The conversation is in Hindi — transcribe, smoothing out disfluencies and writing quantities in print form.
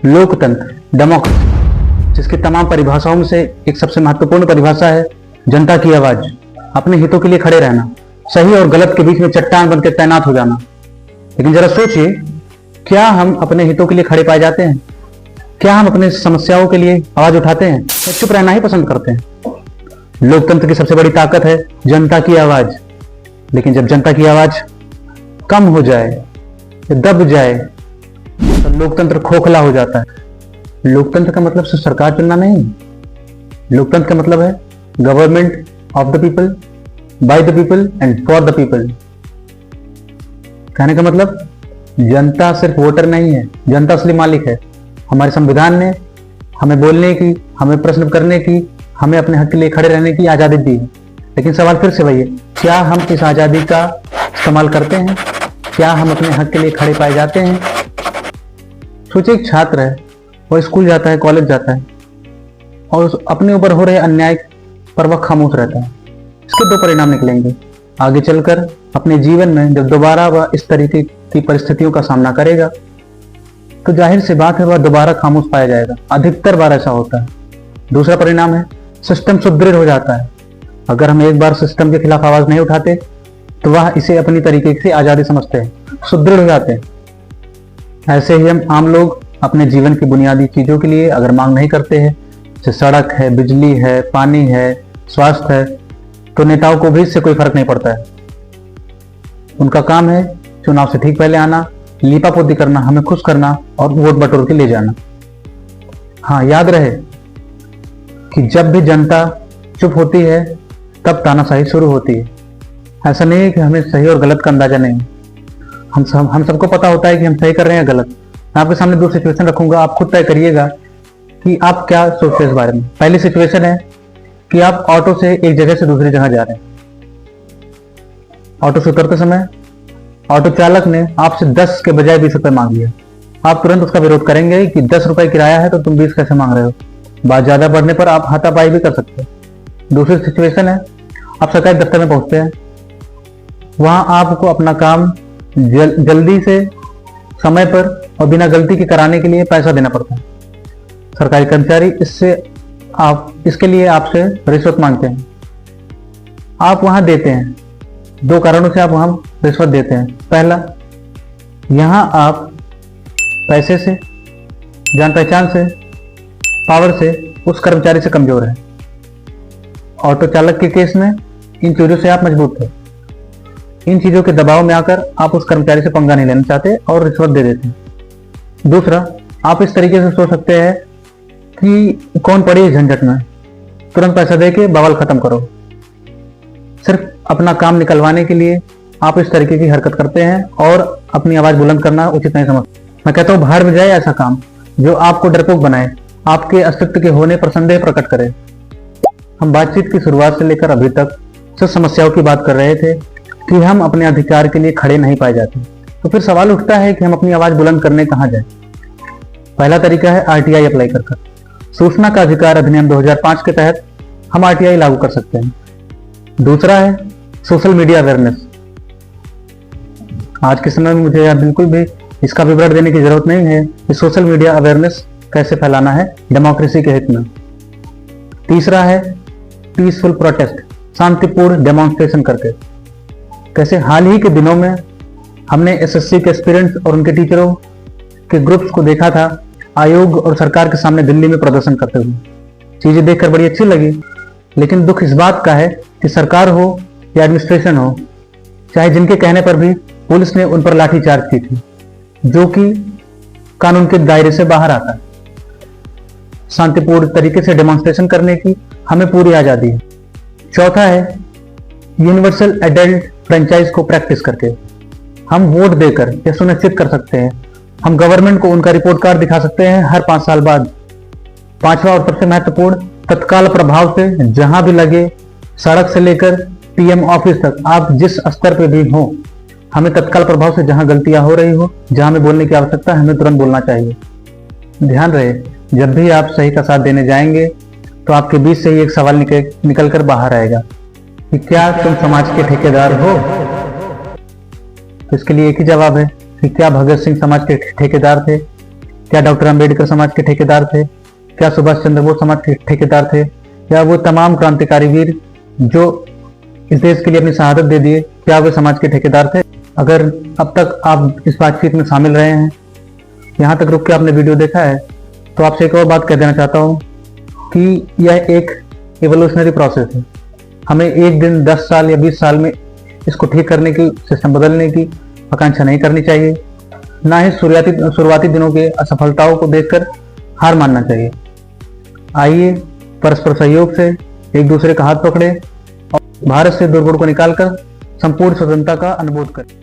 लोकतंत्र, डेमोक्रेसी, जिसकी तमाम परिभाषाओं में से एक सबसे महत्वपूर्ण परिभाषा है जनता की आवाज। अपने हितों के लिए खड़े रहना, सही और गलत के बीच में चट्टान बनकर तैनात हो जाना। लेकिन जरा सोचिए, क्या हम अपने हितों के लिए खड़े पाए जाते हैं? क्या हम अपने समस्याओं के लिए आवाज उठाते हैं या चुप रहना ही पसंद करते हैं? लोकतंत्र की सबसे बड़ी ताकत है जनता की आवाज। लेकिन जब जनता की आवाज कम हो जाए या दब जाए तो लोकतंत्र खोखला हो जाता है। लोकतंत्र का मतलब सिर्फ सरकार चुनना नहीं, लोकतंत्र का मतलब है government of the people, by the people and for the people. कहने का मतलब जनता सिर्फ वोटर नहीं है, जनता असली मालिक है। हमारे संविधान ने हमें बोलने की, हमें प्रश्न करने की, हमें अपने हक के लिए खड़े रहने की आजादी दी है। लेकिन सवाल फिर से वही है, क्या हम इस आजादी का इस्तेमाल करते हैं? क्या हम अपने हक के लिए खड़े पाए जाते हैं? सोचिए, एक छात्र है, वो स्कूल जाता है, कॉलेज जाता है और अपने ऊपर हो रहे अन्याय पर वह खामोश रहता है। इसके दो परिणाम निकलेंगे। आगे चलकर अपने जीवन में जब दोबारा वह इस तरीके की परिस्थितियों का सामना करेगा तो जाहिर सी बात है वह दोबारा खामोश पाया जाएगा। अधिकतर बार ऐसा होता है। दूसरा परिणाम है सिस्टम सुदृढ़ हो जाता है। अगर हम एक बार सिस्टम के खिलाफ आवाज नहीं उठाते तो वह इसे अपनी तरीके से आजादी समझते हैं, सुदृढ़ हो जाते हैं। ऐसे ही हम आम लोग अपने जीवन की बुनियादी चीजों के लिए अगर मांग नहीं करते हैं, जैसे सड़क है, बिजली है, पानी है, स्वास्थ्य है, तो नेताओं को भी इससे कोई फर्क नहीं पड़ता है। उनका काम है चुनाव से ठीक पहले आना, लीपापोती करना, हमें खुश करना और वोट बटोर के ले जाना। हाँ, याद रहे कि जब भी जनता चुप होती है तब तानाशाही शुरू होती है। ऐसा नहीं है कि हमें सही और गलत का अंदाजा नहीं। हम सबको पता होता है कि हम सही कर रहे हैं गलत। मैं आपके सामने दो सिचुएशन रखूंगा, आप खुद तय करिएगा कि आप क्या सोचते हैं इस बारे में। पहली सिचुएशन है कि आप ऑटो से एक जगह से दूसरी जगह जा रहे हैं। ऑटो से उतरते समय ऑटो चालक ने आपसे 10 के बजाय 20 रुपए मांग लिया। आप तुरंत उसका विरोध करेंगे कि 10 रुपए किराया है तो तुम 20 कैसे मांग रहे हो। बात ज्यादा बढ़ने पर आप हाथापाई भी कर सकते हैं। दूसरी सिचुएशन है, आप सरकारी दफ्तर में पहुंचते हैं, वहां आपको अपना काम जल्दी से, समय पर और बिना गलती के कराने के लिए पैसा देना पड़ता है। सरकारी कर्मचारी इसके लिए आपसे रिश्वत मांगते हैं। आप वहां देते हैं। दो कारणों से आप वहां रिश्वत देते हैं। पहला, यहां आप पैसे से, जान पहचान से, पावर से उस कर्मचारी से कमजोर हैं। ऑटो चालक के केस में इन चीजों से आप मजबूत थे। इन चीजों के दबाव में आकर आप उस कर्मचारी से पंगा नहीं लेना चाहते और रिश्वत दे देते हैं। दूसरा, आप इस तरीके से सोच सकते हैं कि कौन पड़े इस झंझट में, तुरंत पैसा देके बवाल खत्म करो। सिर्फ अपना काम निकलवाने के लिए आप इस तरीके की हरकत करते हैं और अपनी आवाज बुलंद करना उचित नहीं समझते। मैं कहता हूं बाहर में जाए ऐसा काम जो आपको डरपोक बनाए, आपके अस्तित्व के होने पर संदेह प्रकट करे। हम बातचीत की शुरुआत से लेकर अभी तक सिर्फ समस्याओं की बात कर रहे थे कि हम अपने अधिकार के लिए खड़े नहीं पाए जाते। तो फिर सवाल उठता है कि हम अपनी आवाज बुलंद करने कहां जाए। पहला तरीका है आरटीआई अप्लाई कर। सूचना का अधिकार अधिनियम 2005 के तहत हम आरटीआई लागू कर सकते हैं। दूसरा है सोशल मीडिया अवेयरनेस। आज के समय में मुझे यह बिल्कुल भी इसका विवरण देने की जरूरत नहीं है कि सोशल मीडिया अवेयरनेस कैसे फैलाना है डेमोक्रेसी के हित में। तीसरा है पीसफुल प्रोटेस्ट, शांतिपूर्ण डेमोन्स्ट्रेशन करके। कैसे हाल ही के दिनों में हमने एसएससी के एस्पिरेंट्स और उनके टीचरों के ग्रुप्स को देखा था आयोग और सरकार के सामने दिल्ली में प्रदर्शन करते हुए। चीजें देखकर बड़ी अच्छी लगी, लेकिन दुख इस बात का है कि सरकार हो या एडमिनिस्ट्रेशन हो, चाहे जिनके कहने पर भी पुलिस ने उन पर लाठीचार्ज की थी, जो कि कानून के दायरे से बाहर आता है। शांतिपूर्ण तरीके से डेमोन्स्ट्रेशन करने की हमें पूरी आजादी है। चौथा है यूनिवर्सल एडल्ट फ्रेंचाइज को प्रैक्टिस करके हम वोट देकर यह सुनिश्चित कर सकते हैं, हम गवर्नमेंट को उनका रिपोर्ट कार्ड दिखा सकते हैं हर 5 साल बाद। पांचवा और सबसे महत्वपूर्ण, तत्काल प्रभाव से जहां भी लगे, सड़क से लेकर पीएम ऑफिस तक, आप जिस स्तर पे भी हो, हमें तत्काल प्रभाव से जहां गलतियां हो रही हो, जहां हमें बोलने की आवश्यकता है, हमें तुरंत बोलना चाहिए। ध्यान रहे, जब भी आप सही का साथ देने जाएंगे तो आपके बीच से ही एक सवाल निकल कर बाहर आएगा कि क्या तुम समाज के ठेकेदार हो। तो इसके लिए एक ही जवाब है कि क्या भगत सिंह समाज के ठेकेदार थे? क्या डॉक्टर अंबेडकर समाज के ठेकेदार थे? क्या सुभाष चंद्र बोस समाज के ठेकेदार थे? या वो तमाम क्रांतिकारी वीर जो इस देश के लिए अपनी शहादत दे दिए, क्या वे समाज के ठेकेदार थे? अगर अब तक आप इस बातचीत में शामिल रहे हैं, यहाँ तक रुक के आपने वीडियो देखा है, तो आपसे एक और बात कह देना चाहता हूँ कि यह एक इवोल्यूशनरी प्रोसेस है। हमें एक दिन 10 साल या 20 साल में इसको ठीक करने की, सिस्टम बदलने की आकांक्षा नहीं करनी चाहिए। ना ही शुरुआती दिनों के असफलताओं को देखकर हार मानना चाहिए। आइए परस्पर सहयोग से एक दूसरे का हाथ पकड़े और भारत से दुर्गुण को निकालकर संपूर्ण स्वतंत्रता का अनुभव करें।